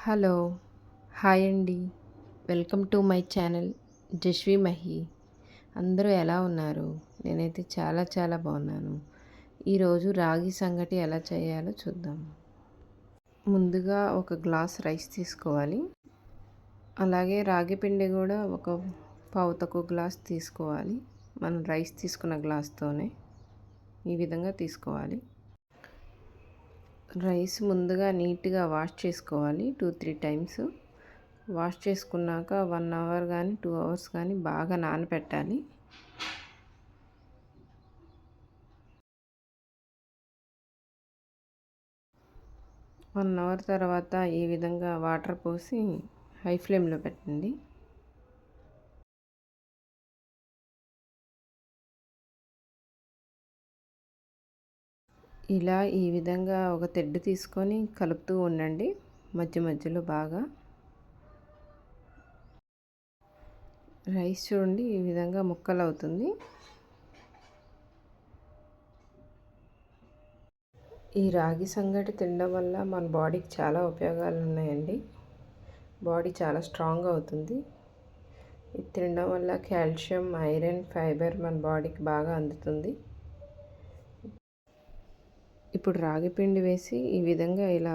Hello hi అండి. Welcome to my channel Jasvi Mahi. అందరూ ఎలా ఉన్నారు? నేనైతే చాలా చాలా బాగున్నాను. ఈరోజు రాగి సంగటి ఎలా చేయాలో చూద్దాం. ముందుగా ఒక గ్లాస్ రైస్ తీసుకోవాలి. అలాగే రాగి పిండి కూడా ఒక పావు తక్కువ గ్లాస్ తీసుకోవాలి. మనం రైస్ తీసుకున్న గ్లాస్తోనే ఈ విధంగా తీసుకోవాలి. రైస్ ముందుగా నీట్గా వాష్ చేసుకోవాలి 2-3 టైమ్స్. వాష్ చేసుకున్నాక 1 అవర్ కానీ 2 అవర్స్ కానీ బాగా నానబెట్టాలి. వన్ అవర్ తర్వాత ఈ విధంగా వాటర్ పోసి హై ఫ్లేమ్లో పెట్టండి. ఇలా ఈ విధంగా ఒక తెడ్డు తీసుకొని కలుపుతూ ఉండండి మధ్య మధ్యలో బాగా. రైస్ చూడండి ఈ విధంగా ముక్కలు అవుతుంది. ఈ రాగి సంగటి తినడం వల్ల మన బాడీకి చాలా ఉపయోగాలు ఉన్నాయండి. బాడీ చాలా స్ట్రాంగ్ అవుతుంది. ఇది తినడం వల్ల కాల్షియం, ఐరన్, ఫైబర్ మన బాడీకి బాగా అందుతుంది. ఇప్పుడు రాగి పిండి వేసి ఈ విధంగా ఇలా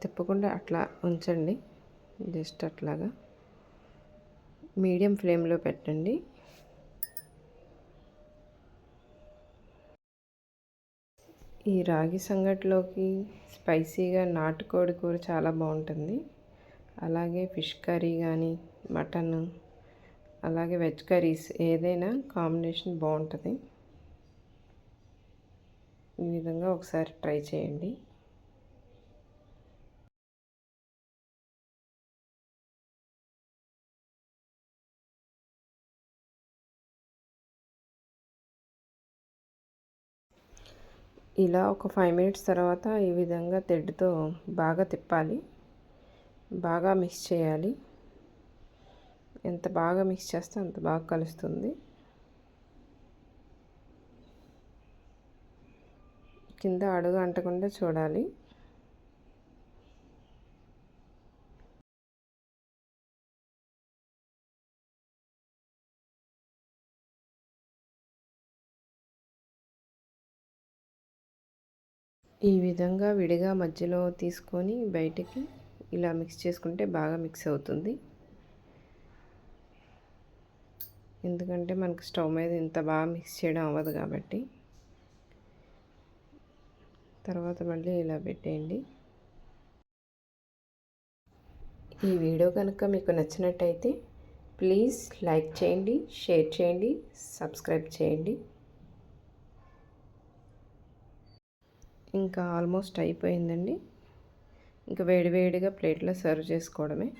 తిప్పకుండా అట్లా ఉంచండి. జస్ట్ అట్లాగా మీడియం ఫ్లేమ్లో పెట్టండి. ఈ రాగి సంగటిలోకి స్పైసీగా నాటుకోడి కూర చాలా బాగుంటుంది. అలాగే ఫిష్ కర్రీ కానీ మటన్, అలాగే వెజ్ కర్రీస్ ఏదైనా కాంబినేషన్ బాగుంటుంది. ఈ విధంగా ఒకసారి ట్రై చేయండి. ఇలా ఒక 5 మినిట్స్ తర్వాత ఈ విధంగా తెడ్డుతో బాగా తిప్పాలి. బాగా మిక్స్ చేయాలి. ఎంత బాగా మిక్స్ చేస్తే అంత బాగా కలుస్తుంది. కింద అడుగు అంటకుండా చూడాలి. ఈ విధంగా విడిగా మధ్యలో తీసుకొని బయటికి ఇలా మిక్స్ చేసుకుంటే బాగా మిక్స్ అవుతుంది. ఎందుకంటే మనకు స్టవ్ మీద ఇంత బాగా మిక్స్ చేయడం అవ్వదు కాబట్టి. తర్వాత మళ్ళీ ఇలా పెట్టేయండి. ఈ వీడియో కనుక మీకు నచ్చినట్టయితే ప్లీజ్ లైక్ చేయండి, షేర్ చేయండి, సబ్స్క్రైబ్ చేయండి. ఇంకా ఆల్మోస్ట్ అయిపోయిందండి. ఇంకా వేడివేడిగా ప్లేట్లో సర్వ్ చేసుకోవడమే.